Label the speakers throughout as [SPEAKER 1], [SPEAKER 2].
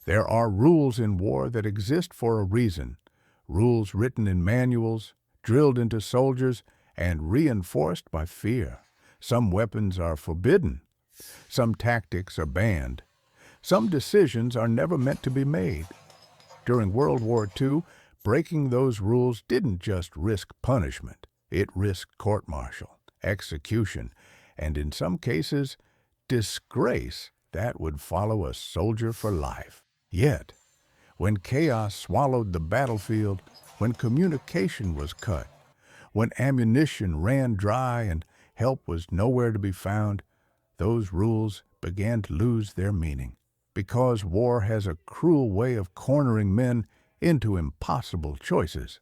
[SPEAKER 1] There are rules in war that exist for a reason, rules written in manuals, drilled into soldiers, and reinforced by fear. Some weapons are forbidden. Some tactics are banned. Some decisions are never meant to be made. During World War II, breaking those rules didn't just risk punishment. It risked court-martial, execution, and in some cases, disgrace that would follow a soldier for life. Yet, when chaos swallowed the battlefield, when communication was cut, when ammunition ran dry and help was nowhere to be found, those rules began to lose their meaning. Because war has a cruel way of cornering men into impossible choices.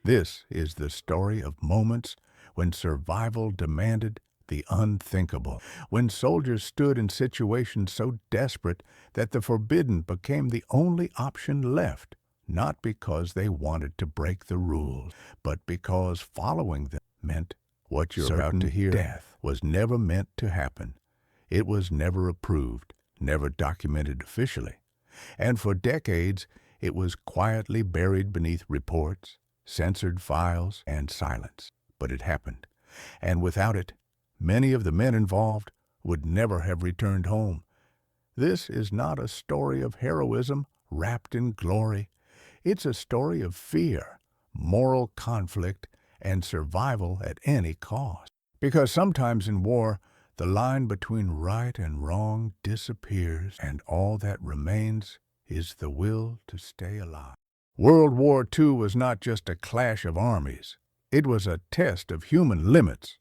[SPEAKER 1] This is the story of moments when survival demanded the unthinkable, when soldiers stood in situations so desperate that the forbidden became the only option left, not because they wanted to break the rules, but because following them meant what you're about to hear. Death was never meant to happen. It was never approved, never documented officially, and for decades it was quietly buried beneath reports, censored files, and silence. But it happened, and without it, many of the men involved would never have returned home. This is not a story of heroism wrapped in glory. It's a story of fear, moral conflict, and survival at any cost. Because sometimes in war, the line between right and wrong disappears, and all that remains is the will to stay alive. World War II was not just a clash of armies. It was a test of human limits.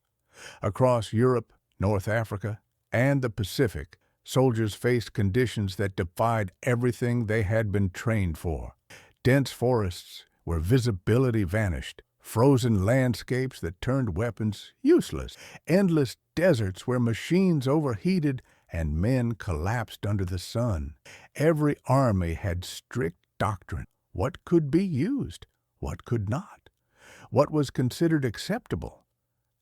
[SPEAKER 1] Across Europe, North Africa, and the Pacific, soldiers faced conditions that defied everything they had been trained for. Dense forests where visibility vanished, frozen landscapes that turned weapons useless, endless deserts where machines overheated and men collapsed under the sun. Every army had strict doctrine. What could be used? What could not? What was considered acceptable?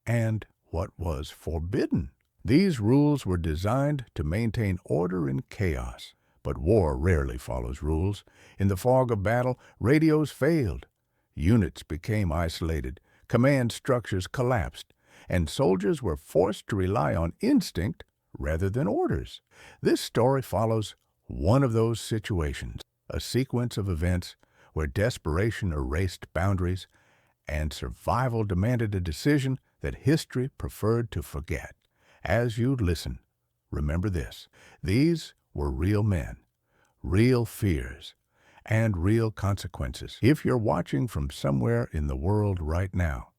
[SPEAKER 1] And what was forbidden? These rules were designed to maintain order in chaos. But war rarely follows rules. In the fog of battle, radios failed. Units became isolated, command structures collapsed, and soldiers were forced to rely on instinct rather than orders. This story follows one of those situations, a sequence of events where desperation erased boundaries and survival demanded a decision that history preferred to forget. As you listen, remember this: these were real men, real fears, and real consequences. If you're watching from somewhere in the world right now,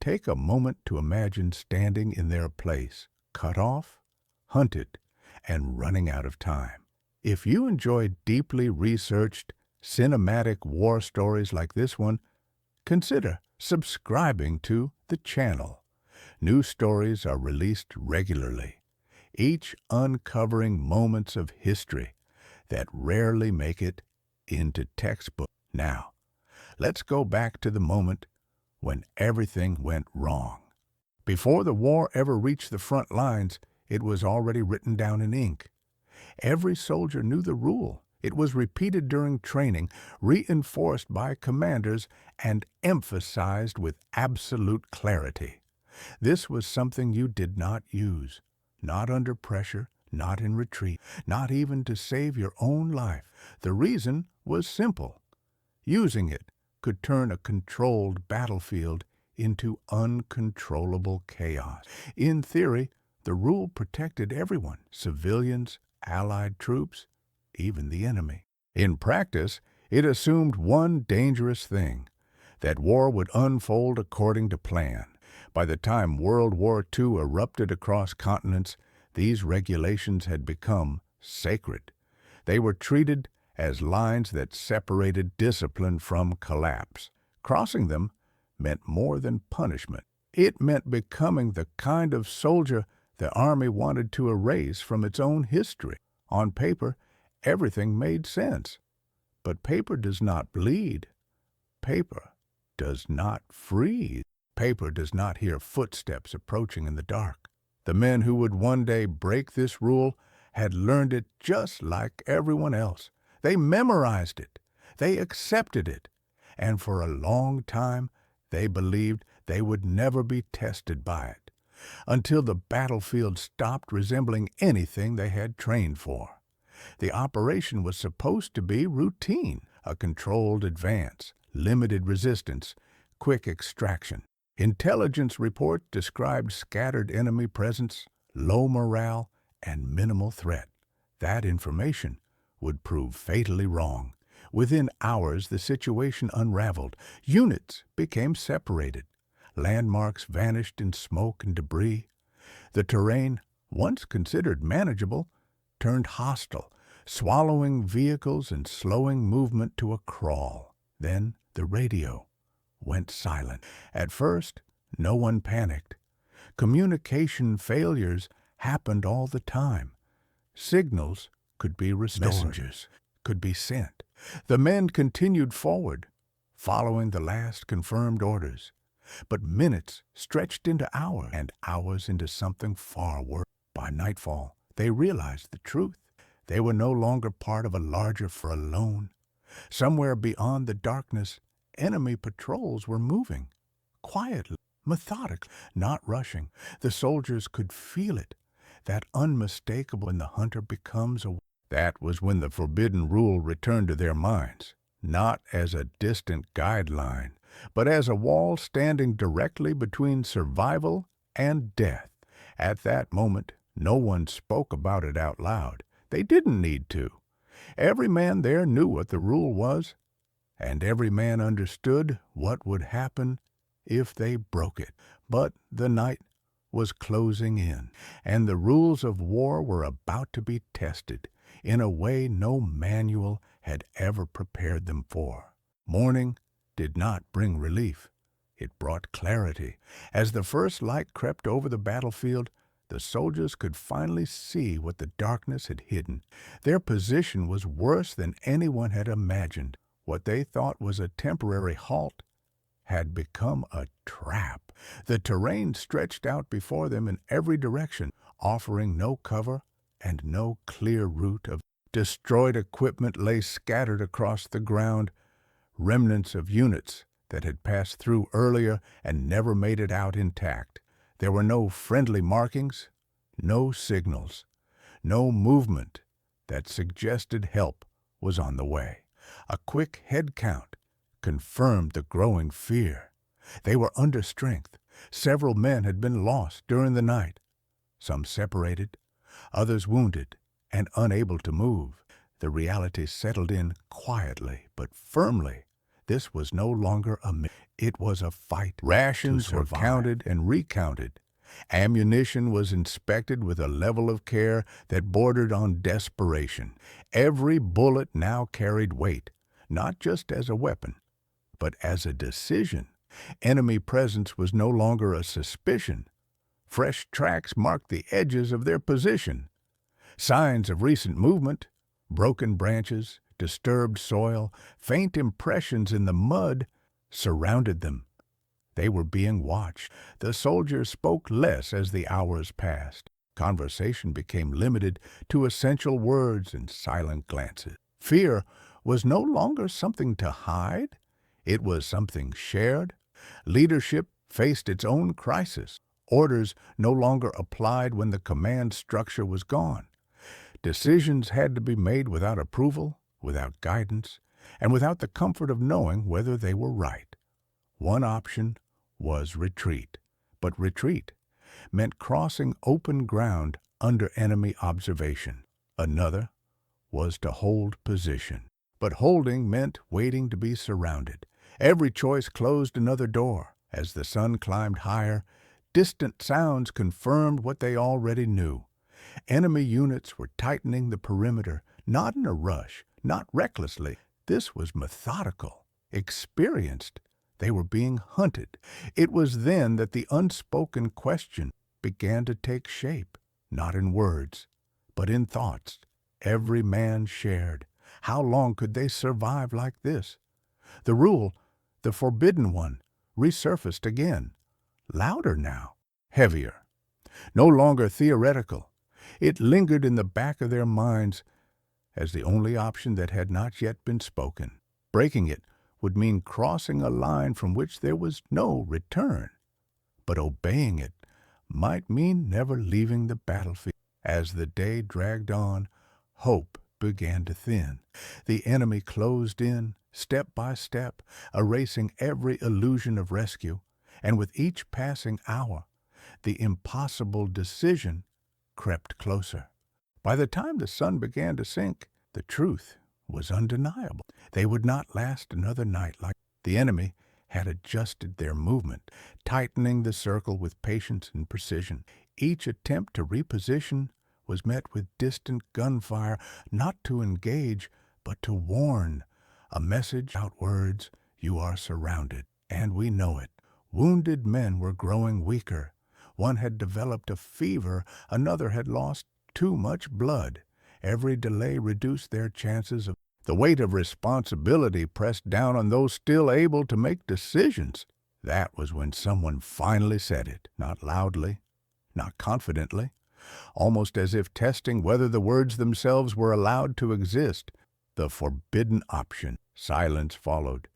[SPEAKER 1] take a moment to imagine standing in their place, cut off, hunted, and running out of time. If you enjoy deeply researched, cinematic war stories like this one, consider subscribing to the channel. New stories are released regularly, each uncovering moments of history that rarely make it into textbook. Now, let's go back to the moment when everything went wrong. Before the war ever reached the front lines, it was already written down in ink. Every soldier knew the rule. It was repeated during training, reinforced by commanders, and emphasized with absolute clarity. This was something you did not use, not under pressure, not in retreat, not even to save your own life. The reason was simple. Using it could turn a controlled battlefield into uncontrollable chaos. In theory, the rule protected everyone, civilians, allied troops, even the enemy. In practice, it assumed one dangerous thing, that war would unfold according to plan. By the time World War II erupted across continents, these regulations had become sacred. They were treated as lines that separated discipline from collapse. Crossing them meant more than punishment. It meant becoming the kind of soldier the Army wanted to erase from its own history. On paper, everything made sense. But paper does not bleed. Paper does not freeze. Paper does not hear footsteps approaching in the dark. The men who would one day break this rule had learned it just like everyone else. They memorized it. They accepted it. And for a long time, they believed they would never be tested by it, until the battlefield stopped resembling anything they had trained for. The operation was supposed to be routine, a controlled advance, limited resistance, quick extraction. Intelligence reports described scattered enemy presence, low morale, and minimal threat. That information would prove fatally wrong. Within hours, the situation unraveled. Units became separated. Landmarks vanished in smoke and debris. The terrain, once considered manageable, turned hostile, swallowing vehicles and slowing movement to a crawl. Then the radio went silent. At first, no one panicked. Communication failures happened all the time. Signals could be restored. Messengers could be sent. The men continued forward, following the last confirmed orders. But minutes stretched into hours, and hours into something far worse. By nightfall, they realized the truth. They were no longer part of a larger force alone. Somewhere beyond the darkness, enemy patrols were moving, quietly, methodically, not rushing. The soldiers could feel it, that unmistakable when the hunter becomes a... That was when the forbidden rule returned to their minds, not as a distant guideline, but as a wall standing directly between survival and death. At that moment, no one spoke about it out loud. They didn't need to. Every man there knew what the rule was, and every man understood what would happen if they broke it. But the night was closing in, and the rules of war were about to be tested in a way no manual had ever prepared them for. Morning did not bring relief. It brought clarity. As the first light crept over the battlefield, the soldiers could finally see what the darkness had hidden. Their position was worse than anyone had imagined. What they thought was a temporary halt had become a trap. The terrain stretched out before them in every direction, offering no cover and no clear route of... Destroyed equipment lay scattered across the ground, remnants of units that had passed through earlier and never made it out intact. There were no friendly markings, no signals, no movement that suggested help was on the way. A quick head count confirmed the growing fear. They were under strength. Several men had been lost during the night, some separated, others wounded and unable to move. The reality settled in quietly but firmly. This was no longer a myth. It was a fight. Rations were counted and recounted. Ammunition was inspected with a level of care that bordered on desperation. Every bullet now carried weight, not just as a weapon, but as a decision. Enemy presence was no longer a suspicion. Fresh tracks marked the edges of their position. Signs of recent movement, broken branches, disturbed soil, faint impressions in the mud surrounded them. They were being watched. The soldiers spoke less as the hours passed. Conversation became limited to essential words and silent glances. Fear was no longer something to hide. It was something shared. Leadership faced its own crisis. Orders no longer applied when the command structure was gone. Decisions had to be made without approval, without guidance, and without the comfort of knowing whether they were right. One option was retreat, but retreat meant crossing open ground under enemy observation. Another was to hold position, but holding meant waiting to be surrounded. Every choice closed another door. As the sun climbed higher, distant sounds confirmed what they already knew. Enemy units were tightening the perimeter, not in a rush, not recklessly. This was methodical, experienced. They were being hunted. It was then that the unspoken question began to take shape, not in words, but in thoughts every man shared. How long could they survive like this? The rule, the forbidden one, resurfaced again, louder now, heavier, no longer theoretical. It lingered in the back of their minds, as the only option that had not yet been spoken. Breaking it would mean crossing a line from which there was no return, but obeying it might mean never leaving the battlefield. As the day dragged on, hope began to thin. The enemy closed in, step by step, erasing every illusion of rescue, and with each passing hour, the impossible decision crept closer. By the time the sun began to sink, the truth was undeniable. They would not last another night. Like the enemy had adjusted their movement, tightening the circle with patience and precision. Each attempt to reposition was met with distant gunfire, not to engage, but to warn. A message without words: you are surrounded, and we know it. Wounded men were growing weaker. One had developed a fever, another had lost too much blood. Every delay reduced their chances of. The weight of responsibility pressed down on those still able to make decisions. That was when someone finally said it, not loudly, not confidently, almost as if testing whether the words themselves were allowed to exist. The forbidden option. Silence followed.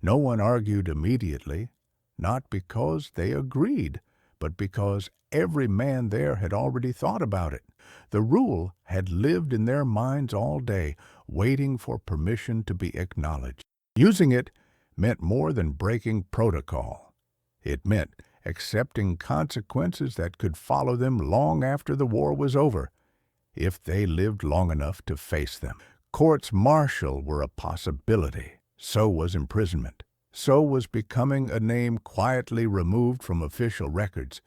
[SPEAKER 1] No one argued immediately, not because they agreed, but because every man there had already thought about it. The rule had lived in their minds all day, waiting for permission to be acknowledged. Using it meant more than breaking protocol. It meant accepting consequences that could follow them long after the war was over, if they lived long enough to face them. Courts-martial were a possibility. So was imprisonment. So was becoming a name quietly removed from official records.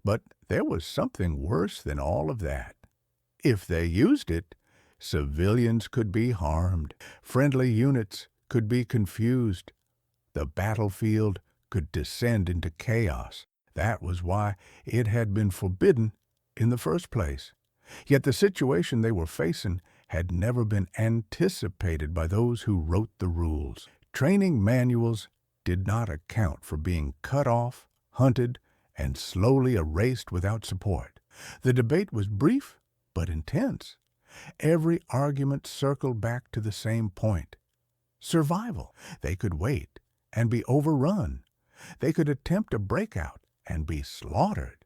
[SPEAKER 1] But there was something worse than all of that. If they used it, civilians could be harmed. Friendly units could be confused. The battlefield could descend into chaos. That was why it had been forbidden in the first place. Yet the situation they were facing had never been anticipated by those who wrote the rules. Training manuals did not account for being cut off, hunted, and slowly erased without support. The debate was brief but intense. Every argument circled back to the same point: survival. They could wait and be overrun. They could attempt a breakout and be slaughtered.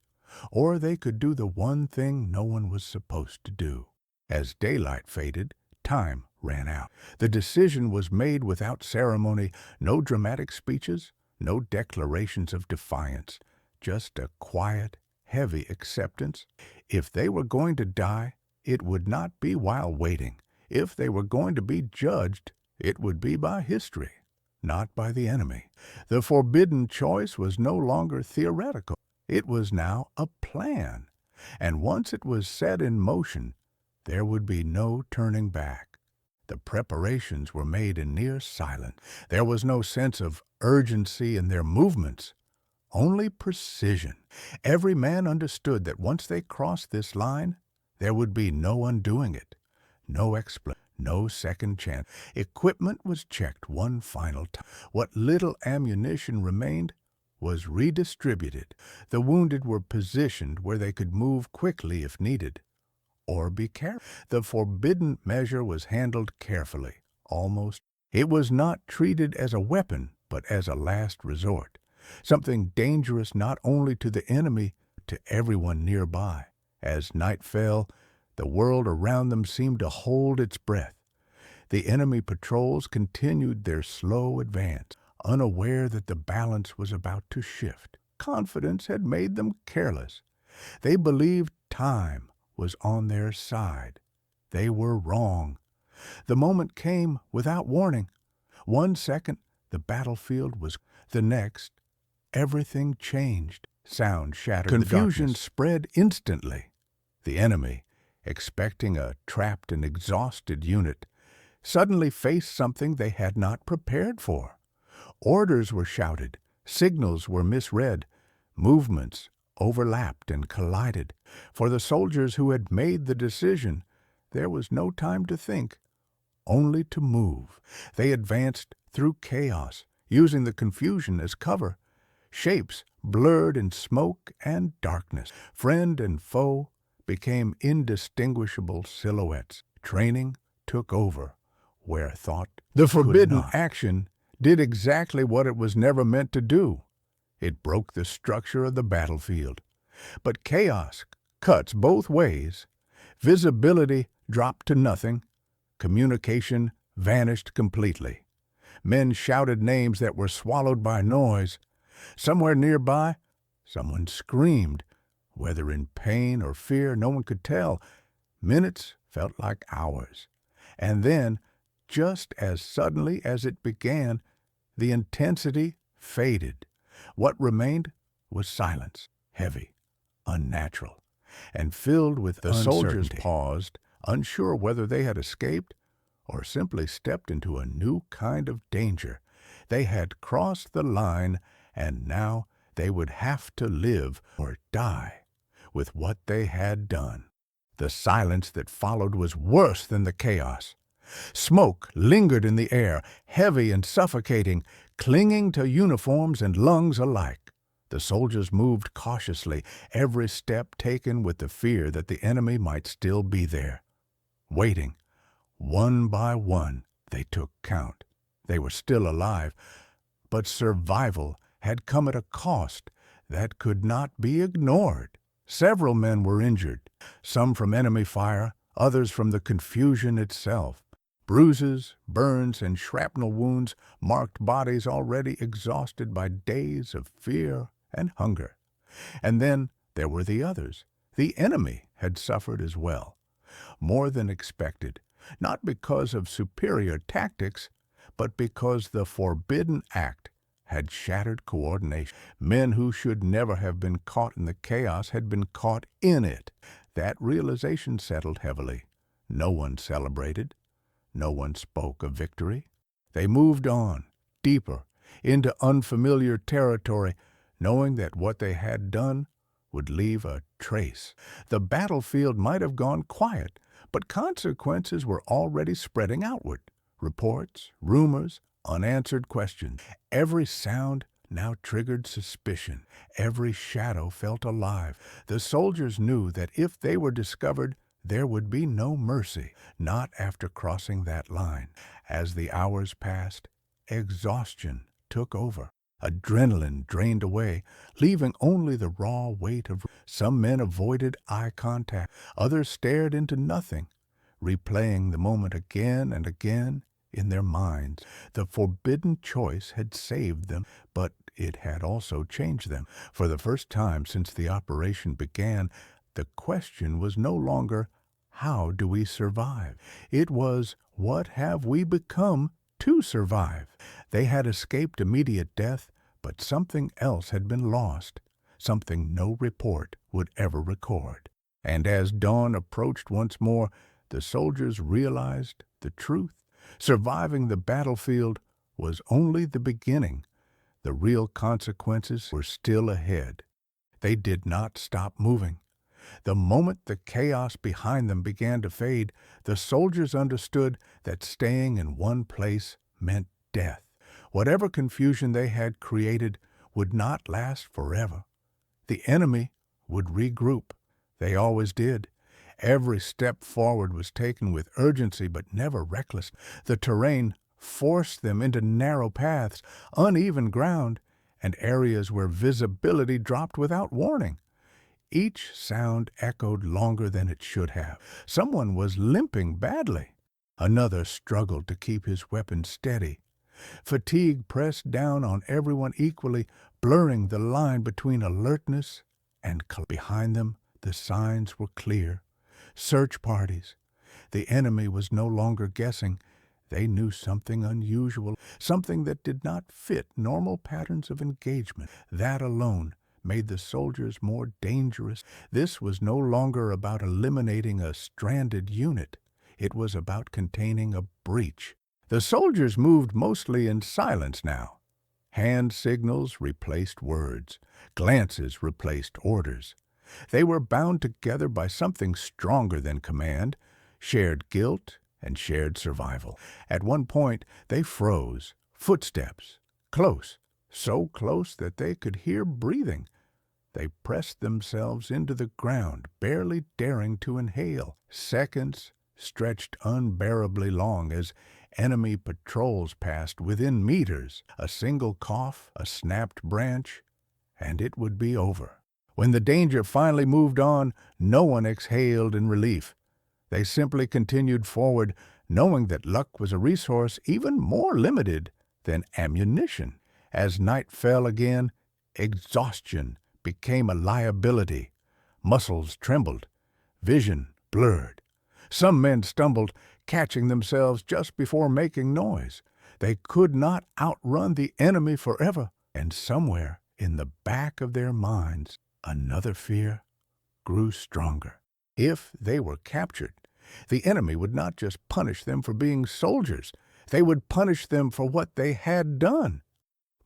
[SPEAKER 1] Or they could do the one thing no one was supposed to do. As daylight faded, time ran out. The decision was made without ceremony, no dramatic speeches, no declarations of defiance, just a quiet, heavy acceptance. If they were going to die, it would not be while waiting. If they were going to be judged, it would be by history, not by the enemy. The forbidden choice was no longer theoretical. It was now a plan. And once it was set in motion, there would be no turning back. The preparations were made in near silence. There was no sense of urgency in their movements, only precision. Every man understood that once they crossed this line, there would be no undoing it, no explanation, no second chance. Equipment was checked one final time. What little ammunition remained was redistributed. The wounded were positioned where they could move quickly if needed, or be carried. The forbidden measure was handled carefully, almost. It was not treated as a weapon, but as a last resort, something dangerous not only to the enemy, to everyone nearby. As night fell, the world around them seemed to hold its breath. The enemy patrols continued their slow advance, unaware that the balance was about to shift. Confidence had made them careless. They believed time was on their side. They were wrong. The moment came without warning. 1 second, the battlefield was. The next, everything changed. Sound shattered the darkness. Confusion spread instantly. The enemy, expecting a trapped and exhausted unit, suddenly faced something they had not prepared for. Orders were shouted, signals were misread, movements overlapped and collided. For the soldiers who had made the decision, there was no time to think, only to move. They advanced through chaos, using the confusion as cover. Shapes blurred in smoke and darkness. Friend and foe became indistinguishable silhouettes. Training took over where thought the forbidden action did exactly what it was never meant to do. It broke the structure of the battlefield. But chaos cuts both ways. Visibility dropped to nothing. Communication vanished completely. Men shouted names that were swallowed by noise. Somewhere nearby, someone screamed. Whether in pain or fear, no one could tell. Minutes felt like hours. And then, just as suddenly as it began, the intensity faded. What remained was silence, heavy, unnatural, and filled with the soldiers paused, unsure whether they had escaped or simply stepped into a new kind of danger. They had crossed the line, and now they would have to live or die with what they had done. The silence that followed was worse than the chaos. Smoke lingered in the air, heavy and suffocating, clinging to uniforms and lungs alike. The soldiers moved cautiously, every step taken with the fear that the enemy might still be there. Waiting, one by one, they took count. They were still alive, but survival had come at a cost that could not be ignored. Several men were injured, some from enemy fire, others from the confusion itself. Bruises, burns, and shrapnel wounds marked bodies already exhausted by days of fear and hunger. And then there were the others. The enemy had suffered as well, more than expected, not because of superior tactics, but because the forbidden act had shattered coordination. Men who should never have been caught in the chaos had been caught in it. That realization settled heavily. No one celebrated. No one spoke of victory. They moved on, deeper, into unfamiliar territory, knowing that what they had done would leave a trace. The battlefield might have gone quiet, but consequences were already spreading outward. Reports, rumors, unanswered questions. Every sound now triggered suspicion. Every shadow felt alive. The soldiers knew that if they were discovered, there would be no mercy, not after crossing that line. As the hours passed, exhaustion took over. Adrenaline drained away, leaving only the raw weight of... Some men avoided eye contact. Others stared into nothing, replaying the moment again and again in their minds. The forbidden choice had saved them, but it had also changed them. For the first time since the operation began, the question was no longer, how do we survive? It was, what have we become to survive? They had escaped immediate death, but something else had been lost, something no report would ever record. And as dawn approached once more, the soldiers realized the truth. Surviving the battlefield was only the beginning. The real consequences were still ahead. They did not stop moving. The moment the chaos behind them began to fade, the soldiers understood that staying in one place meant death. Whatever confusion they had created would not last forever. The enemy would regroup. They always did. Every step forward was taken with urgency but never reckless. The terrain forced them into narrow paths, uneven ground, and areas where visibility dropped without warning. Each sound echoed longer than it should have. Someone was limping badly. Another struggled to keep his weapon steady. Fatigue pressed down on everyone equally, blurring the line between alertness and collapse. Behind them, the signs were clear. Search parties. The enemy was no longer guessing. They knew something unusual, something that did not fit normal patterns of engagement. That alone made the soldiers more dangerous. This was no longer about eliminating a stranded unit. It was about containing a breach. The soldiers moved mostly in silence now. Hand signals replaced words. Glances replaced orders. They were bound together by something stronger than command, shared guilt and shared survival. At one point, they froze. Footsteps. Close. So close that they could hear breathing. They pressed themselves into the ground, barely daring to inhale. Seconds stretched unbearably long as enemy patrols passed within meters. A single cough, a snapped branch, and it would be over. When the danger finally moved on, no one exhaled in relief. They simply continued forward, knowing that luck was a resource even more limited than ammunition. As night fell again, exhaustion became a liability. Muscles trembled, vision blurred. Some men stumbled, catching themselves just before making noise. They could not outrun the enemy forever, and somewhere in the back of their minds, another fear grew stronger. If they were captured, the enemy would not just punish them for being soldiers, they would punish them for what they had done.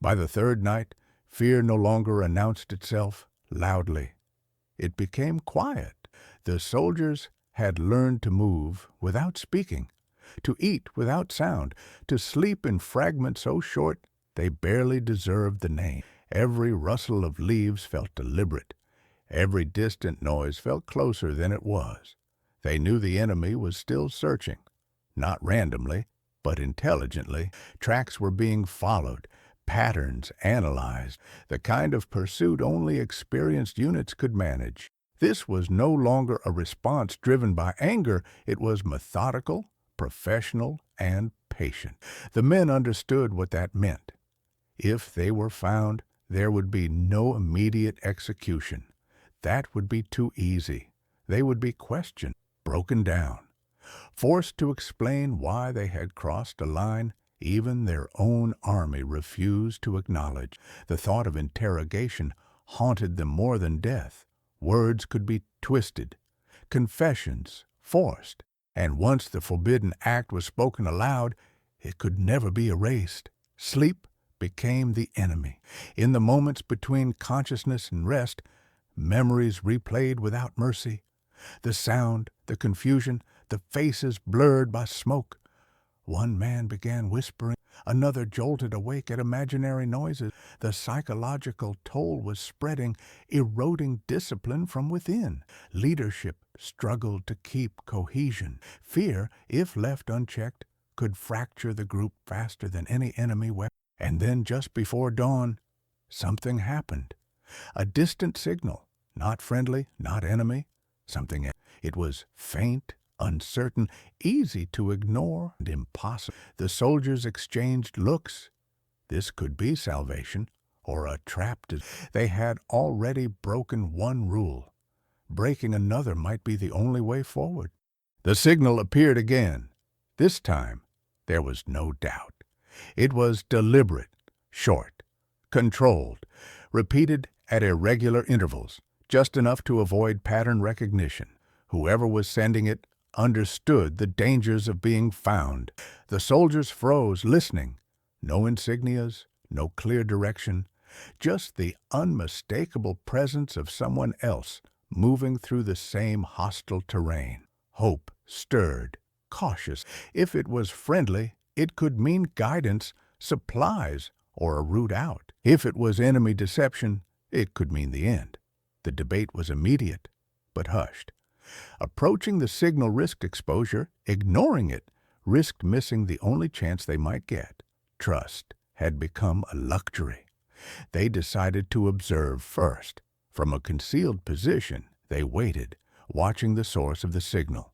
[SPEAKER 1] By the third night, fear no longer announced itself loudly. It became quiet. The soldiers had learned to move without speaking, to eat without sound, to sleep in fragments so short they barely deserved the name. Every rustle of leaves felt deliberate. Every distant noise felt closer than it was. They knew the enemy was still searching, not randomly, but intelligently. Tracks were being followed, patterns analyzed, the kind of pursuit only experienced units could manage. This was no longer a response driven by anger. It was methodical, professional, and patient. The men understood what that meant. If they were found, there would be no immediate execution. That would be too easy. They would be questioned, broken down, forced to explain why they had crossed a line even their own army refused to acknowledge. The thought of interrogation haunted them more than death. Words could be twisted, confessions forced, and once the forbidden act was spoken aloud, it could never be erased. Sleep became the enemy. In the moments between consciousness and rest, memories replayed without mercy. The sound, the confusion, the faces blurred by smoke. One man began whispering, another jolted awake at imaginary noises. The psychological toll was spreading, eroding discipline from within. Leadership struggled to keep cohesion. Fear, if left unchecked, could fracture the group faster than any enemy weapon. And then just before dawn, something happened. A distant signal, not friendly, not enemy, something else. It was faint, uncertain, easy to ignore, and impossible. The soldiers exchanged looks. This could be salvation, or a trap. They had already broken one rule. Breaking another might be the only way forward. The signal appeared again. This time, there was no doubt. It was deliberate, short, controlled, repeated at irregular intervals, just enough to avoid pattern recognition. Whoever was sending it understood the dangers of being found. The soldiers froze, listening. No insignias, no clear direction, just the unmistakable presence of someone else moving through the same hostile terrain. Hope stirred, cautious. If it was friendly, it could mean guidance, supplies, or a route out. If it was enemy deception, it could mean the end. The debate was immediate, but hushed. Approaching the signal risked exposure. Ignoring it risked missing the only chance they might get. Trust had become a luxury. They decided to observe first. From a concealed position, they waited, watching the source of the signal.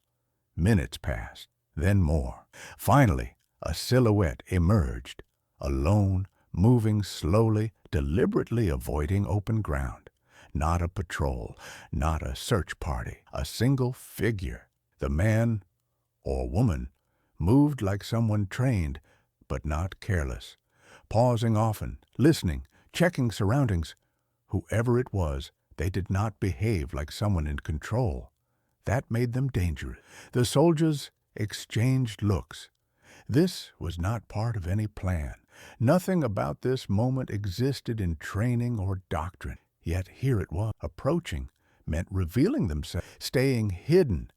[SPEAKER 1] Minutes passed, then more. Finally, a silhouette emerged, alone, moving slowly, deliberately avoiding open ground. Not a patrol, not a search party, a single figure. The man, or woman, moved like someone trained, but not careless, pausing often, listening, checking surroundings. Whoever it was, they did not behave like someone in control. That made them dangerous. The soldiers exchanged looks. This was not part of any plan. Nothing about this moment existed in training or doctrine. Yet here it was. Approaching meant revealing themselves. Staying hidden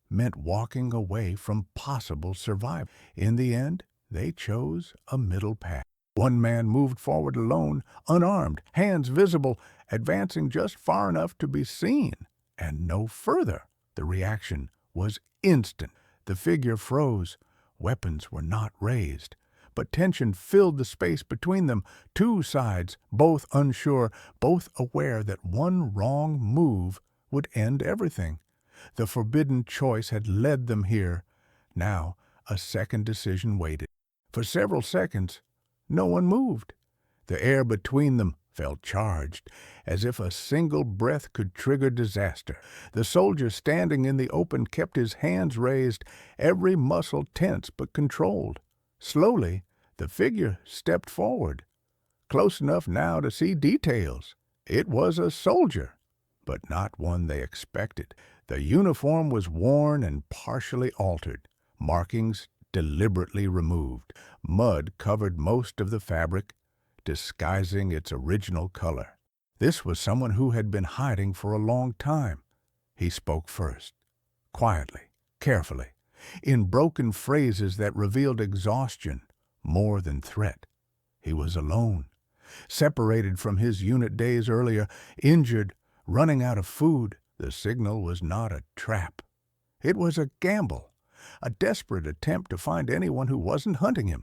[SPEAKER 1] meant walking away from possible survival. In the end, they chose a middle path. One man moved forward alone, unarmed, hands visible, advancing just far enough to be seen, and no further. The reaction was instant. The figure froze. Weapons were not raised, but tension filled the space between them. Two sides, both unsure, both aware that one wrong move would end everything. The forbidden choice had led them here. Now, a second decision waited. For several seconds, no one moved. The air between them felt charged, as if a single breath could trigger disaster. The soldier standing in the open kept his hands raised, every muscle tense but controlled. Slowly, the figure stepped forward, close enough now to see details. It was a soldier, but not one they expected. The uniform was worn and partially altered, markings deliberately removed. Mud covered most of the fabric, disguising its original color. This was someone who had been hiding for a long time. He spoke first, quietly, carefully, in broken phrases that revealed exhaustion more than threat. He was alone, separated from his unit days earlier, injured, running out of food. The signal was not a trap. It was a gamble, a desperate attempt to find anyone who wasn't hunting him.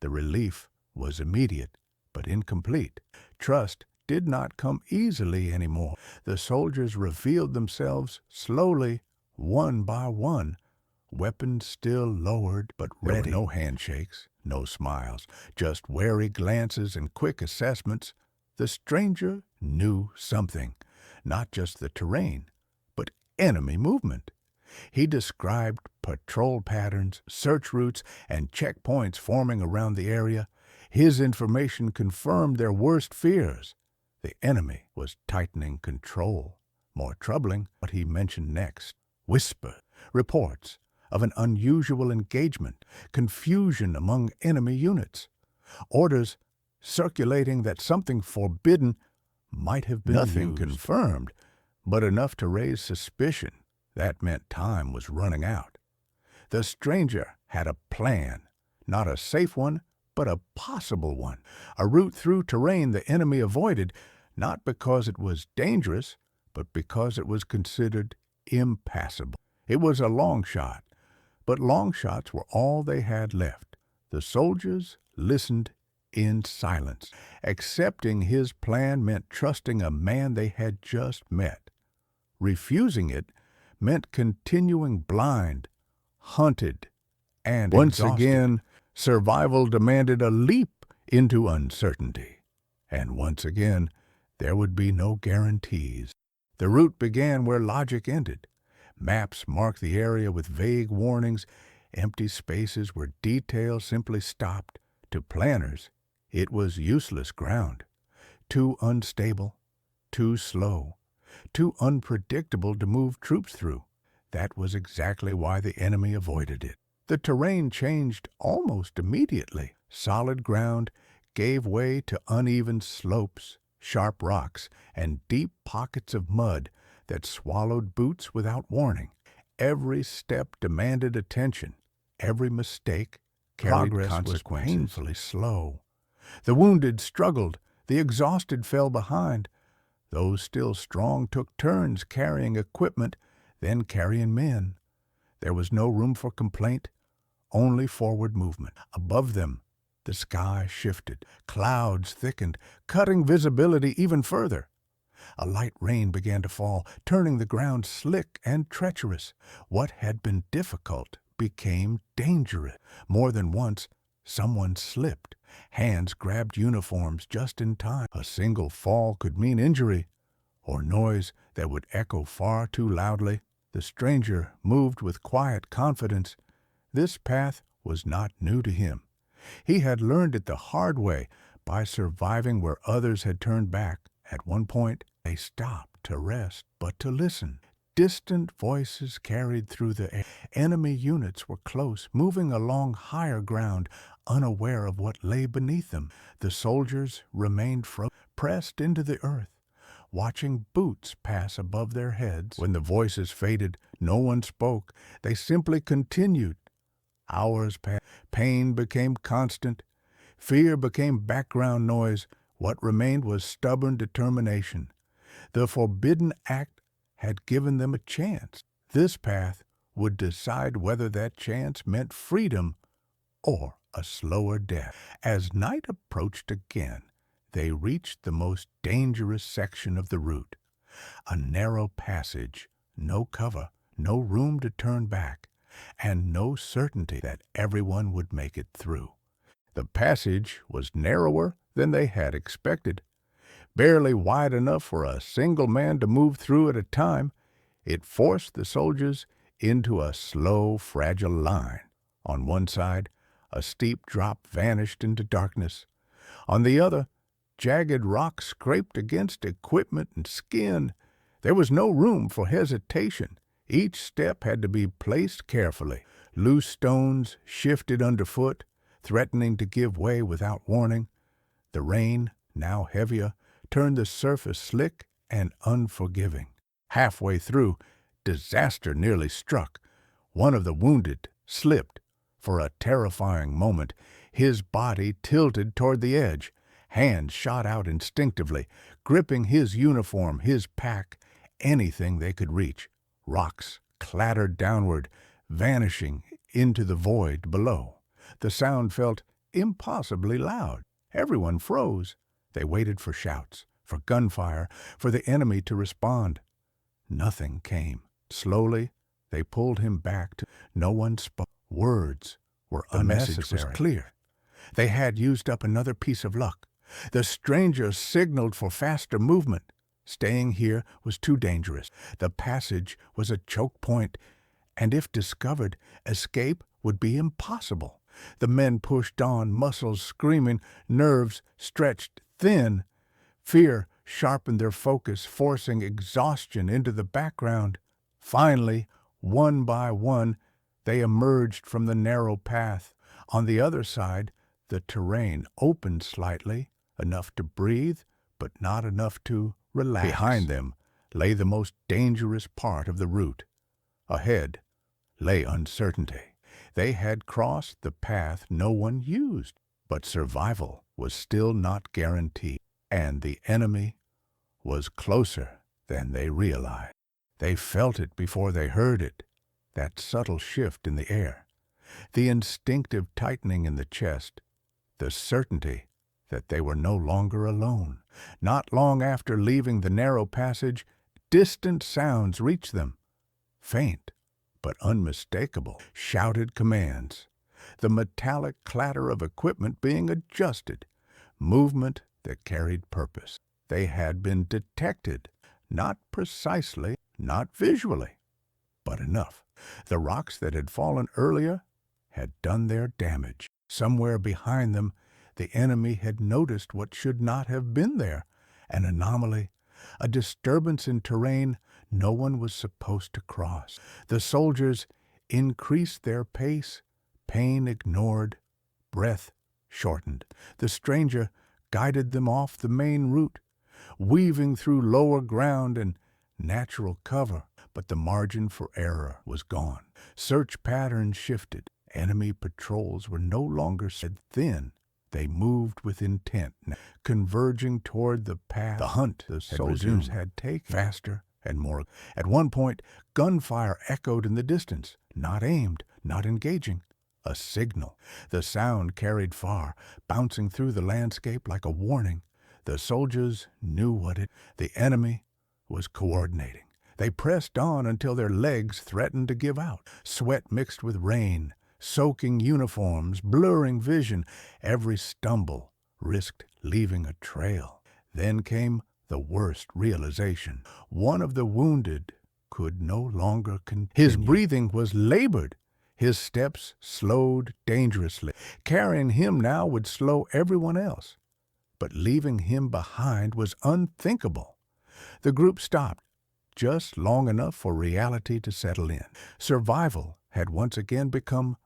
[SPEAKER 1] The relief was immediate, but incomplete. Trust did not come easily anymore. The soldiers revealed themselves slowly, one by one, weapons still lowered but ready. There were no handshakes, no smiles, just wary glances and quick assessments. The stranger knew something, not just the terrain, but enemy movement. He described patrol patterns, search routes, and checkpoints forming around the area. His information confirmed their worst fears. The enemy was tightening control. More troubling, what he mentioned next. Whisper reports of an unusual engagement, confusion among enemy units, orders circulating that something forbidden might have been Nothing used. Confirmed, but enough to raise suspicion. That meant time was running out. The stranger had a plan, not a safe one, but a possible one, a route through terrain the enemy avoided, not because it was dangerous, but because it was considered impassable. It was a long shot, but long shots were all they had left. The soldiers listened in silence. Accepting his plan meant trusting a man they had just met. Refusing it meant continuing blind, hunted, and once again, survival demanded a leap into uncertainty. And once again, there would be no guarantees. The route began where logic ended. Maps marked the area with vague warnings, empty spaces where detail simply stopped. To planners, it was useless ground. Too unstable, too slow, too unpredictable to move troops through. That was exactly why the enemy avoided it. The terrain changed almost immediately. Solid ground gave way to uneven slopes, sharp rocks, and deep pockets of mud that swallowed boots without warning. Every step demanded attention. Every mistake carried consequences. Was painfully slow. The wounded struggled. The exhausted fell behind. Those still strong took turns carrying equipment, then carrying men. There was no room for complaint, only forward movement. Above them, the sky shifted. Clouds thickened, cutting visibility even further. A light rain began to fall, turning the ground slick and treacherous. What had been difficult became dangerous. More than once, someone slipped. Hands grabbed uniforms just in time. A single fall could mean injury, or noise that would echo far too loudly. The stranger moved with quiet confidence. This path was not new to him. He had learned it the hard way by surviving where others had turned back. At one point, they stopped to rest, but to listen. Distant voices carried through the air. Enemy units were close, moving along higher ground, unaware of what lay beneath them. The soldiers remained pressed into the earth, watching boots pass above their heads. When the voices faded, no one spoke. They simply continued. Hours passed. Pain became constant. Fear became background noise. What remained was stubborn determination. The forbidden act had given them a chance. This path would decide whether that chance meant freedom or a slower death. As night approached again, they reached the most dangerous section of the route, a narrow passage, no cover, no room to turn back, and no certainty that everyone would make it through. The passage was narrower than they had expected, barely wide enough for a single man to move through at a time. It forced the soldiers into a slow, fragile line. On one side, a steep drop vanished into darkness. On the other, jagged rocks scraped against equipment and skin. There was no room for hesitation. Each step had to be placed carefully. Loose stones shifted underfoot, threatening to give way without warning. The rain, now heavier, turned the surface slick and unforgiving. Halfway through, disaster nearly struck. One of the wounded slipped. For a terrifying moment, his body tilted toward the edge. Hands shot out instinctively, gripping his uniform, his pack, anything they could reach. Rocks clattered downward, vanishing into the void below. The sound felt impossibly loud. Everyone froze. They waited for shouts, for gunfire, for the enemy to respond. Nothing came. Slowly, they pulled him back to no one spoke. Words were unnecessary. The message was clear. They had used up another piece of luck. The stranger signaled for faster movement. Staying here was too dangerous. The passage was a choke point, and if discovered, escape would be impossible. The men pushed on, muscles screaming, nerves stretched thin. Fear sharpened their focus, forcing exhaustion into the background. Finally, one by one, they emerged from the narrow path. On the other side, the terrain opened slightly, enough to breathe, but not enough to relax. Behind them lay the most dangerous part of the route. Ahead lay uncertainty. They had crossed the path no one used, but survival was still not guaranteed, and the enemy was closer than they realized. They felt it before they heard it, that subtle shift in the air, the instinctive tightening in the chest, the certainty that they were no longer alone. Not long after leaving the narrow passage, distant sounds reached them, faint but unmistakable, shouted commands, the metallic clatter of equipment being adjusted, movement that carried purpose. They had been detected, not precisely, not visually, but enough. The rocks that had fallen earlier had done their damage. Somewhere behind them, the enemy had noticed what should not have been there, an anomaly, a disturbance in terrain no one was supposed to cross. The soldiers increased their pace, pain ignored, breath shortened. The stranger guided them off the main route, weaving through lower ground and natural cover, but the margin for error was gone. Search patterns shifted. Enemy patrols were no longer spread thin. They moved with intent, converging toward the path the hunt the soldiers had taken, faster and more. At one point, gunfire echoed in the distance, not aimed, not engaging. A signal. The sound carried far, bouncing through the landscape like a warning. The soldiers knew what the enemy was coordinating. They pressed on until their legs threatened to give out. Sweat mixed with rain, soaking uniforms, blurring vision. Every stumble risked leaving a trail. Then came the worst realization. One of the wounded could no longer continue. His breathing was labored. His steps slowed dangerously. Carrying him now would slow everyone else. But leaving him behind was unthinkable. The group stopped, just long enough for reality to settle in. Survival had once again become,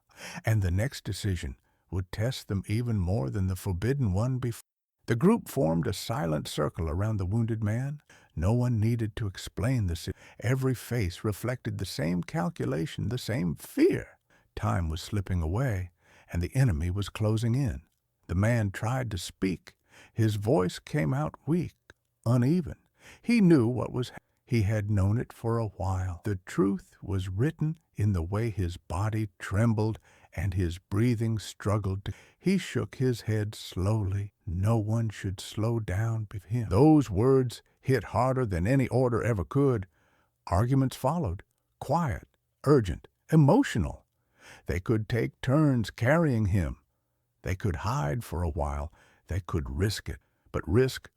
[SPEAKER 1] and the next decision would test them even more than the forbidden one before. The group formed a silent circle around the wounded man. No one needed to explain the situation. Every face reflected the same calculation, the same fear. Time was slipping away, and the enemy was closing in. The man tried to speak. His voice came out weak, uneven. He knew what was happening. He had known it for a while. The truth was written in the way his body trembled and his breathing struggled. He shook his head slowly. No one should slow down before him. Those words hit harder than any order ever could. Arguments followed, quiet, urgent, emotional. They could take turns carrying him. They could hide for a while. They could risk it. But risk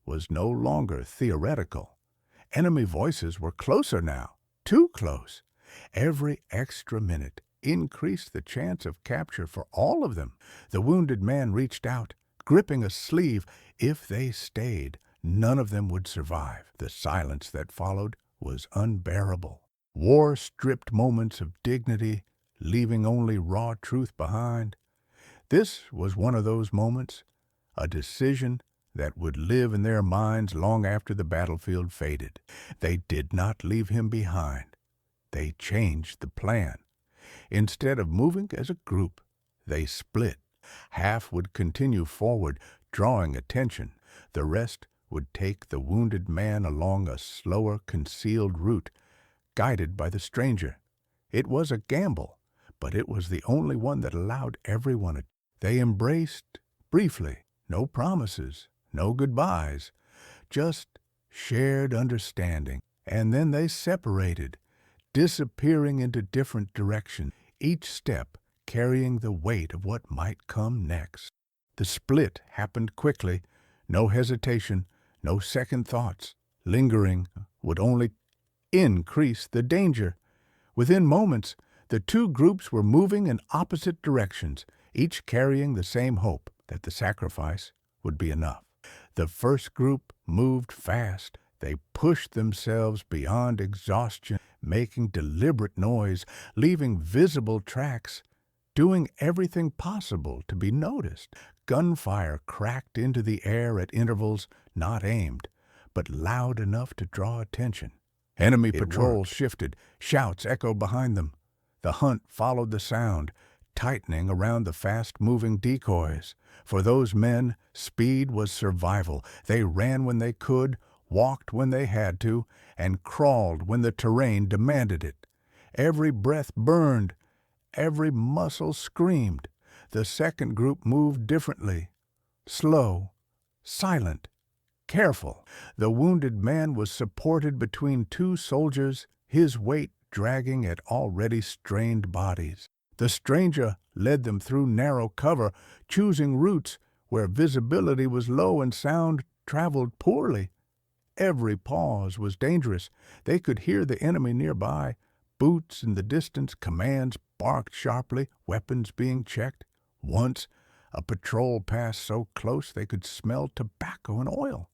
[SPEAKER 1] was no longer theoretical. Enemy voices were closer now, too close. Every extra minute increased the chance of capture for all of them. The wounded man reached out, gripping a sleeve. If they stayed, none of them would survive. The silence that followed was unbearable. War stripped moments of dignity, leaving only raw truth behind. This was one of those moments, a decision that would live in their minds long after the battlefield faded. They did not leave him behind. They changed the plan. Instead of moving as a group, they split. Half would continue forward, drawing attention. The rest would take the wounded man along a slower, concealed route, guided by the stranger. It was a gamble, but it was the only one that allowed everyone. They embraced briefly, no promises, no goodbyes, just shared understanding. And then they separated, disappearing into different directions, each step carrying the weight of what might come next. The split happened quickly, no hesitation, no second thoughts. Lingering would only increase the danger. Within moments, the two groups were moving in opposite directions, each carrying the same hope that the sacrifice would be enough. The first group moved fast. They pushed themselves beyond exhaustion, making deliberate noise, leaving visible tracks, doing everything possible to be noticed. Gunfire cracked into the air at intervals, not aimed, but loud enough to draw attention. Enemy patrols shifted, shouts echoed behind them. The hunt followed the sound, tightening around the fast-moving decoys. For those men, speed was survival. They ran when they could, walked when they had to, and crawled when the terrain demanded it. Every breath burned, every muscle screamed. The second group moved differently, slow, silent, careful. The wounded man was supported between two soldiers, his weight dragging at already strained bodies. The stranger led them through narrow cover, choosing routes where visibility was low and sound traveled poorly. Every pause was dangerous. They could hear the enemy nearby, boots in the distance, commands barked sharply, weapons being checked. Once, a patrol passed so close they could smell tobacco and oil.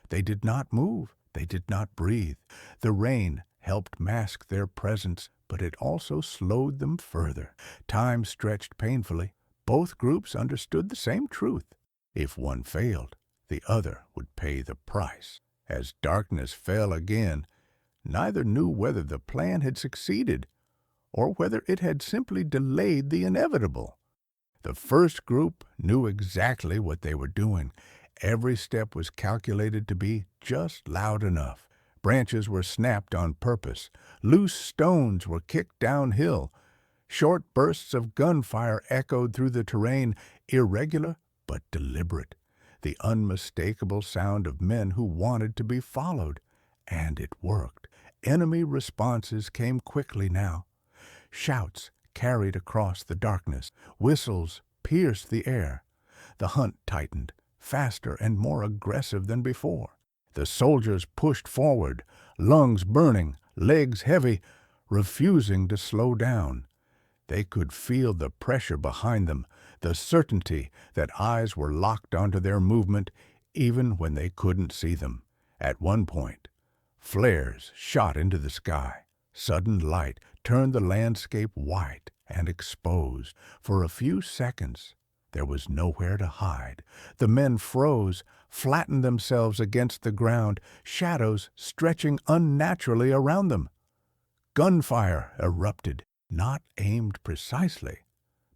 [SPEAKER 1] They did not move. They did not breathe. The rain helped mask their presence, but it also slowed them further. Time stretched painfully. Both groups understood the same truth. If one failed, the other would pay the price. As darkness fell again, neither knew whether the plan had succeeded or whether it had simply delayed the inevitable. The first group knew exactly what they were doing. Every step was calculated to be just loud enough. Branches were snapped on purpose. Loose stones were kicked downhill. Short bursts of gunfire echoed through the terrain, irregular but deliberate. The unmistakable sound of men who wanted to be followed. And it worked. Enemy responses came quickly now. Shouts carried across the darkness. Whistles pierced the air. The hunt tightened, faster and more aggressive than before. The soldiers pushed forward, lungs burning, legs heavy, refusing to slow down. They could feel the pressure behind them, the certainty that eyes were locked onto their movement even when they couldn't see them. At one point, flares shot into the sky. Sudden light turned the landscape white and exposed. For a few seconds, there was nowhere to hide. The men froze, flattened themselves against the ground, shadows stretching unnaturally around them. Gunfire erupted, not aimed precisely,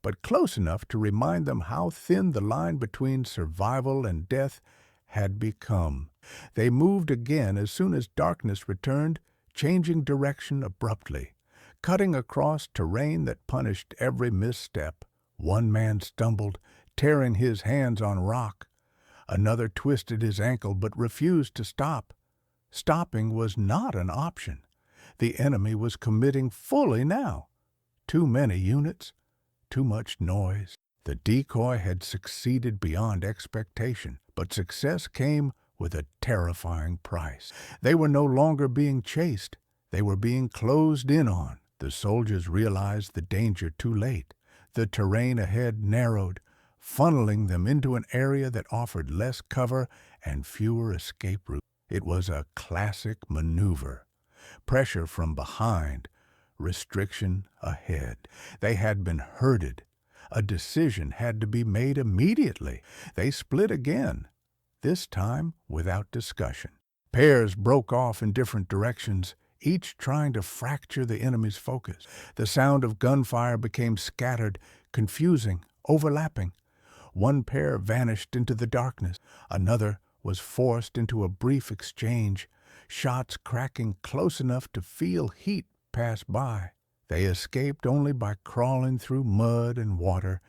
[SPEAKER 1] but close enough to remind them how thin the line between survival and death had become. They moved again as soon as darkness returned, changing direction abruptly, cutting across terrain that punished every misstep. One man stumbled, tearing his hands on rock. Another twisted his ankle but refused to stop. Stopping was not an option. The enemy was committing fully now. Too many units, too much noise. The decoy had succeeded beyond expectation, but success came with a terrifying price. They were no longer being chased. They were being closed in on. The soldiers realized the danger too late. The terrain ahead narrowed, funneling them into an area that offered less cover and fewer escape routes. It was a classic maneuver. Pressure from behind, restriction ahead. They had been herded. A decision had to be made immediately. They split again, this time without discussion. Pairs broke off in different directions, each trying to fracture the enemy's focus. The sound of gunfire became scattered, confusing, overlapping. One pair vanished into the darkness. Another was forced into a brief exchange, shots cracking close enough to feel heat pass by. They escaped only by crawling through mud and water,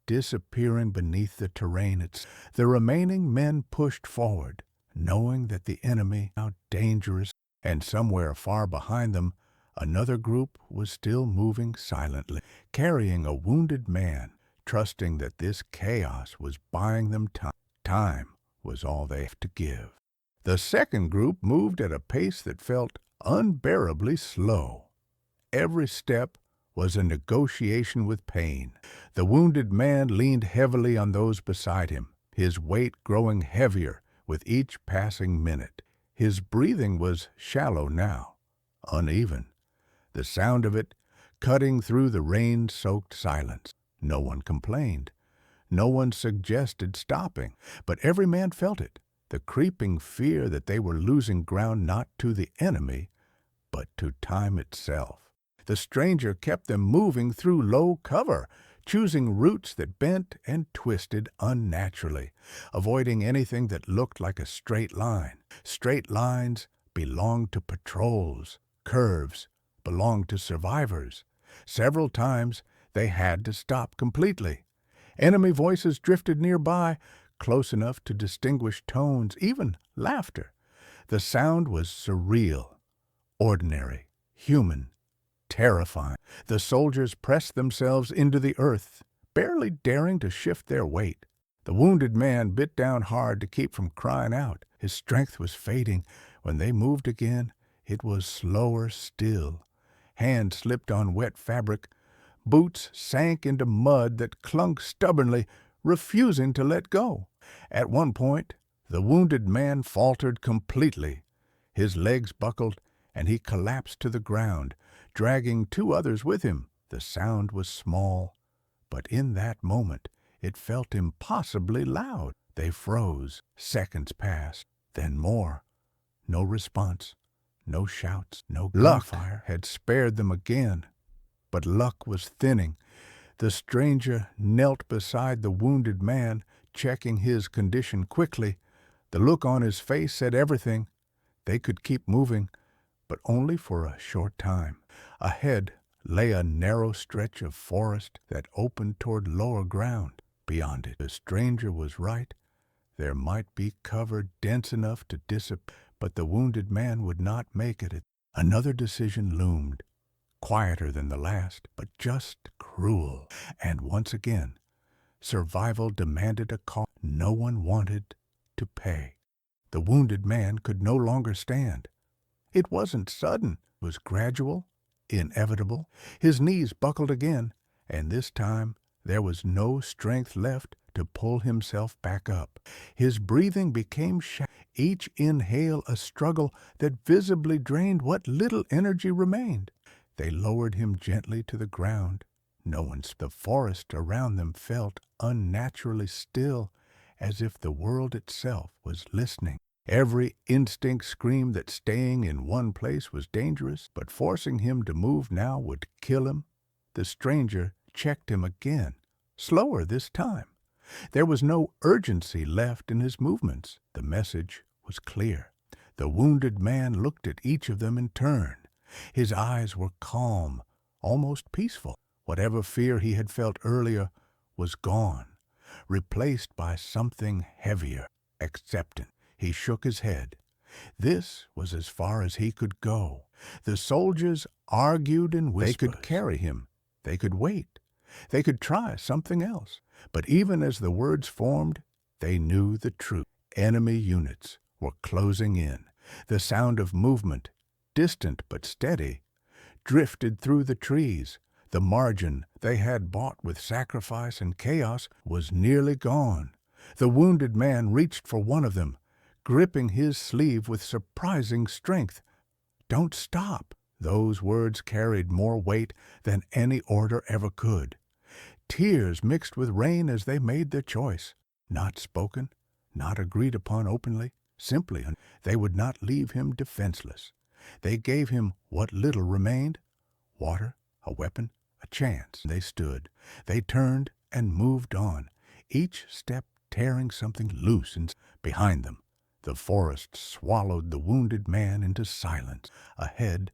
[SPEAKER 1] disappearing beneath the terrain. The remaining men pushed forward, knowing that the enemy was now dangerous, and somewhere far behind them, another group was still moving silently, carrying a wounded man, trusting that this chaos was buying them time. Time was all they had to give. The second group moved at a pace that felt unbearably slow. Every step was a negotiation with pain. The wounded man leaned heavily on those beside him, his weight growing heavier with each passing minute. His breathing was shallow now, uneven, the sound of it cutting through the rain-soaked silence. No one complained. No one suggested stopping, but every man felt it, the creeping fear that they were losing ground not to the enemy, but to time itself. The stranger kept them moving through low cover, choosing routes that bent and twisted unnaturally, avoiding anything that looked like a straight line. Straight lines belonged to patrols. Curves belonged to survivors. Several times they had to stop completely. Enemy voices drifted nearby, close enough to distinguish tones, even laughter. The sound was surreal, ordinary, human, terrifying. The soldiers pressed themselves into the earth, barely daring to shift their weight. The wounded man bit down hard to keep from crying out. His strength was fading. When they moved again, it was slower still. Hands slipped on wet fabric. Boots sank into mud that clung stubbornly, refusing to let go. At one point, the wounded man faltered completely. His legs buckled, and he collapsed to the ground, dragging two others with him. The sound was small, but in that moment it felt impossibly loud. They froze. Seconds passed, then more. No response, no shouts, no gunfire had spared them again. But luck was thinning. The stranger knelt beside the wounded man, checking his condition quickly. The look on his face said everything. They could keep moving, but only for a short time. Ahead lay a narrow stretch of forest that opened toward lower ground. Beyond it, the stranger was right. There might be cover dense enough to dissipate, but the wounded man would not make it. Another decision loomed, quieter than the last, but just cruel. And once again, survival demanded a cost no one wanted to pay. The wounded man could no longer stand. It wasn't sudden. It was gradual, inevitable. His knees buckled again, and this time there was no strength left to pull himself back up. His breathing became shallow, each inhale a struggle that visibly drained what little energy remained. They lowered him gently to the ground. The forest around them felt unnaturally still, as if the world itself was listening. Every instinct screamed that staying in one place was dangerous, but forcing him to move now would kill him. The stranger checked him again, slower this time. There was no urgency left in his movements. The message was clear. The wounded man looked at each of them in turn. His eyes were calm, almost peaceful. Whatever fear he had felt earlier was gone, replaced by something heavier, acceptance. He shook his head. This was as far as he could go. The soldiers argued in whispers. They could carry him. They could wait. They could try something else. But even as the words formed, they knew the truth. Enemy units were closing in. The sound of movement, distant but steady, drifted through the trees. The margin they had bought with sacrifice and chaos was nearly gone. The wounded man reached for one of them, gripping his sleeve with surprising strength. "Don't stop." Those words carried more weight than any order ever could. Tears mixed with rain as they made their choice. Not spoken, not agreed upon openly, simply they would not leave him defenseless. They gave him what little remained: water, a weapon, a chance. They stood. They turned and moved on, each step tearing something loose behind them. The forest swallowed the wounded man into silence. Ahead,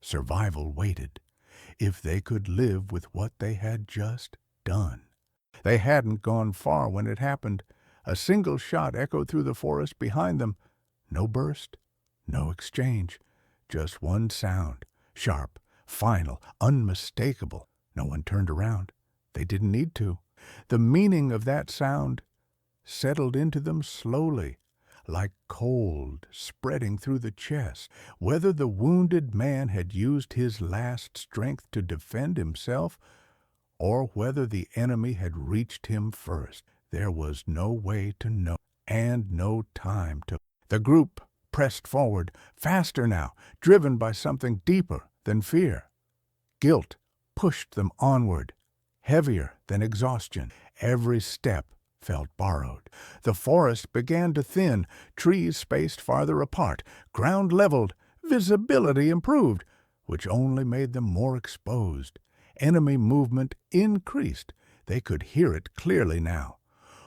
[SPEAKER 1] survival waited. If they could live with what they had just done. They hadn't gone far when it happened. A single shot echoed through the forest behind them. No burst, no exchange, just one sound, sharp, final, unmistakable. No one turned around. They didn't need to. The meaning of that sound settled into them slowly, like cold spreading through the chest. Whether the wounded man had used his last strength to defend himself, or whether the enemy had reached him first, there was no way to know, and no time to. The group pressed forward, faster now, driven by something deeper than fear. Guilt pushed them onward, heavier than exhaustion. Every step felt borrowed. The forest began to thin, trees spaced farther apart, ground leveled, visibility improved, which only made them more exposed. Enemy movement increased. They could hear it clearly now.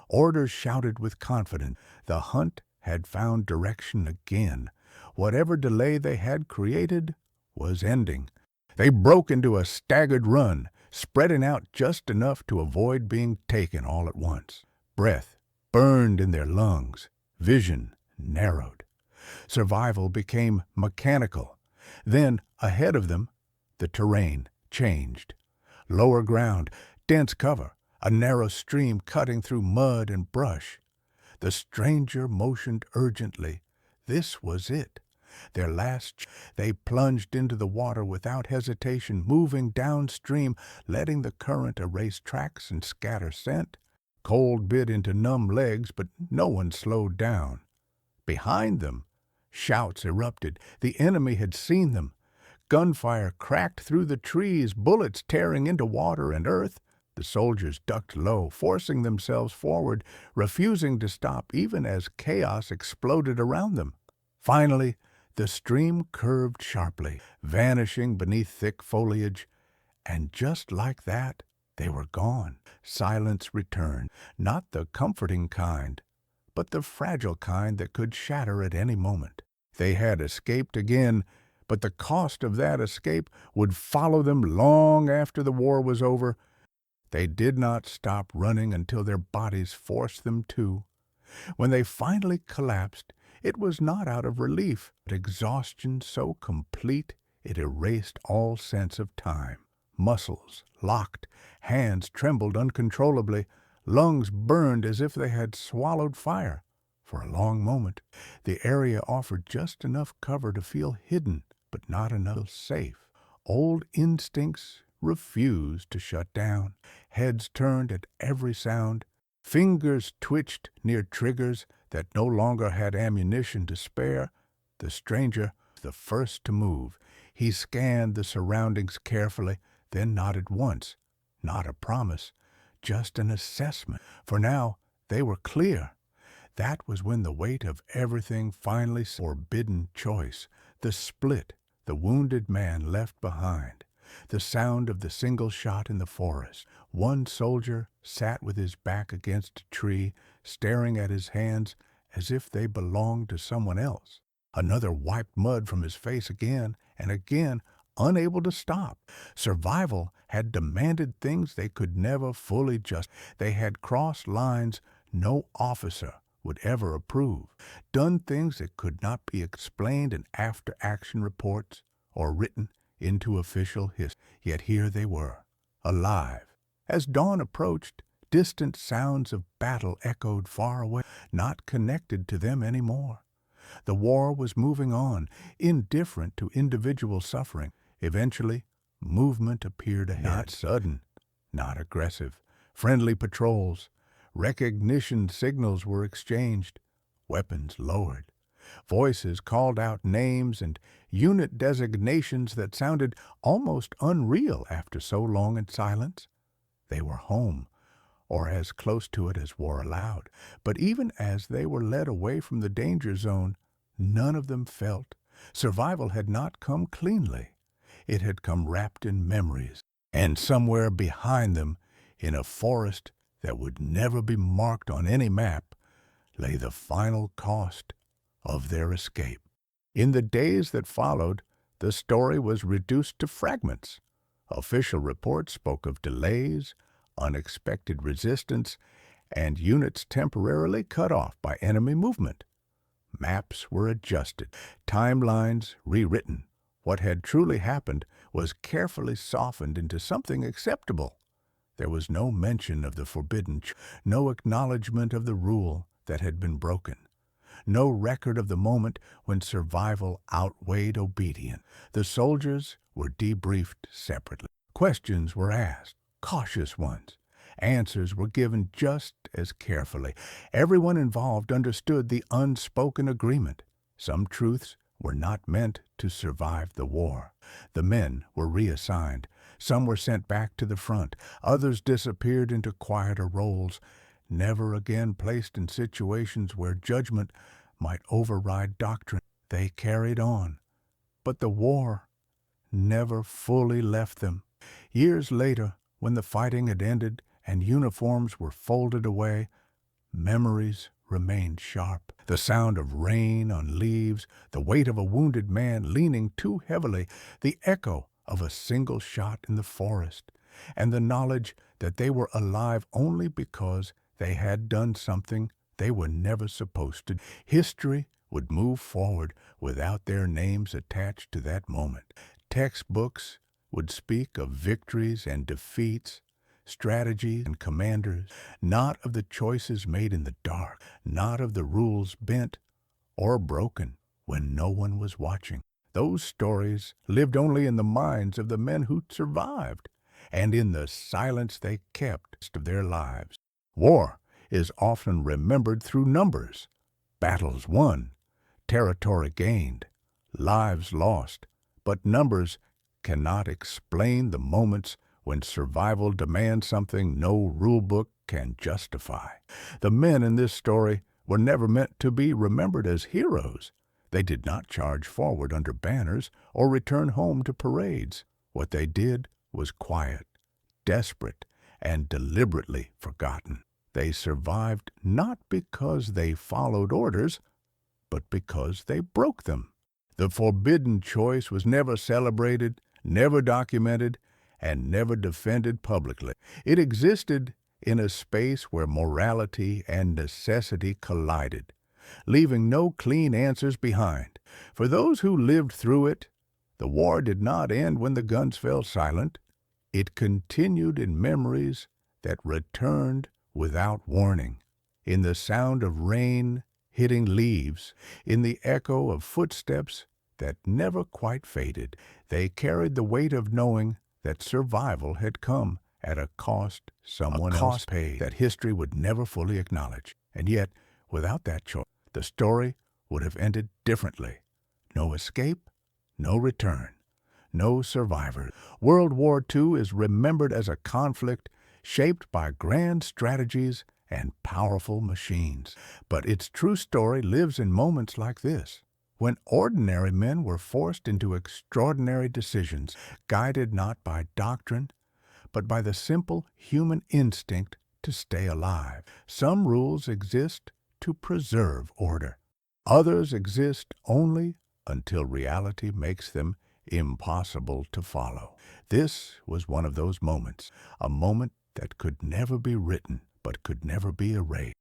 [SPEAKER 1] Orders shouted with confidence. The hunt had found direction again. Whatever delay they had created was ending. They broke into a staggered run, spreading out just enough to avoid being taken all at once. Breath burned in their lungs. Vision narrowed. Survival became mechanical. Then, ahead of them, the terrain changed. Lower ground, dense cover, a narrow stream cutting through mud and brush. The stranger motioned urgently. This was it. Their last. They plunged into the water without hesitation, moving downstream, letting the current erase tracks and scatter scent. Cold bit into numb legs, but no one slowed down. Behind them, shouts erupted. The enemy had seen them. Gunfire cracked through the trees, bullets tearing into water and earth. The soldiers ducked low, forcing themselves forward, refusing to stop even as chaos exploded around them. Finally, the stream curved sharply, vanishing beneath thick foliage, and just like that, they were gone. Silence returned, not the comforting kind, but the fragile kind that could shatter at any moment. They had escaped again, but the cost of that escape would follow them long after the war was over. They did not stop running until their bodies forced them to. When they finally collapsed, it was not out of relief, but exhaustion so complete it erased all sense of time. Muscles locked, hands trembled uncontrollably, lungs burned as if they had swallowed fire. For a long moment, the area offered just enough cover to feel hidden, but not enough safe. Old instincts refused to shut down. Heads turned at every sound. Fingers twitched near triggers that no longer had ammunition to spare. The stranger, the first to move, he scanned the surroundings carefully, then nodded once. Not a promise, just an assessment. For now, they were clear. That was when the weight of everything finally forbidden choice, the split the wounded man left behind. The sound of the single shot in the forest. One soldier sat with his back against a tree, staring at his hands as if they belonged to someone else. Another wiped mud from his face again and again, unable to stop. Survival had demanded things they could never fully justify. They had crossed lines no officer would ever approve, done things that could not be explained in after-action reports or written into official history. Yet here they were, alive. As dawn approached, distant sounds of battle echoed far away, not connected to them anymore. The war was moving on, indifferent to individual suffering. Eventually, movement appeared ahead. Not sudden, not aggressive. Friendly patrols. Recognition signals were exchanged. Weapons lowered. Voices called out names and unit designations that sounded almost unreal after so long in silence. They were home, or as close to it as war allowed. But even as they were led away from the danger zone, none of them felt. Survival had not come cleanly. It had come wrapped in memories. And somewhere behind them, in a forest that would never be marked on any map, lay the final cost of their escape. In the days that followed, the story was reduced to fragments. Official reports spoke of delays, unexpected resistance, and units temporarily cut off by enemy movement. Maps were adjusted, timelines rewritten. What had truly happened was carefully softened into something acceptable. There was no mention of the forbidden, no acknowledgement of the rule that had been broken, no record of the moment when survival outweighed obedience. The soldiers were debriefed separately. Questions were asked, cautious ones. Answers were given just as carefully. Everyone involved understood the unspoken agreement. Some truths were not meant to survive the war. The men were reassigned. Some were sent back to the front. Others disappeared into quieter roles, never again placed in situations where judgment might override doctrine. They carried on. But the war never fully left them. Years later, when the fighting had ended and uniforms were folded away, memories remained sharp. The sound of rain on leaves, the weight of a wounded man leaning too heavily, the echo of a single shot in the forest, and the knowledge that they were alive only because they had done something they were never supposed to. History would move forward without their names attached to that moment. Textbooks would speak of victories and defeats, strategies and commanders, not of the choices made in the dark, not of the rules bent or broken when no one was watching. Those stories lived only in the minds of the men who survived, and in the silence they kept of their lives. War is often remembered through numbers. Battles won, territory gained, lives lost, but numbers cannot explain the moments when survival demands something no rulebook can justify. The men in this story were never meant to be remembered as heroes. They did not charge forward under banners or return home to parades. What they did was quiet, desperate, and deliberately forgotten. They survived not because they followed orders, but because they broke them. The forbidden choice was never celebrated, never documented, and never defended publicly. It existed in a space where morality and necessity collided, leaving no clean answers behind. For those who lived through it, the war did not end when the guns fell silent. It continued in memories that returned without warning, in the sound of rain hitting leaves, in the echo of footsteps that never quite faded. They carried the weight of knowing that survival had come at a cost someone else paid, that history would never fully acknowledge. And yet, without that choice, the story would have ended differently. No escape, no return, no survivor. World War II is remembered as a conflict shaped by grand strategies and powerful machines. But its true story lives in moments like this, when ordinary men were forced into extraordinary decisions, guided not by doctrine, but by the simple human instinct to stay alive. Some rules exist to preserve order. Others exist only until reality makes them impossible to follow. This was one of those moments, a moment that could never be written, but could never be erased.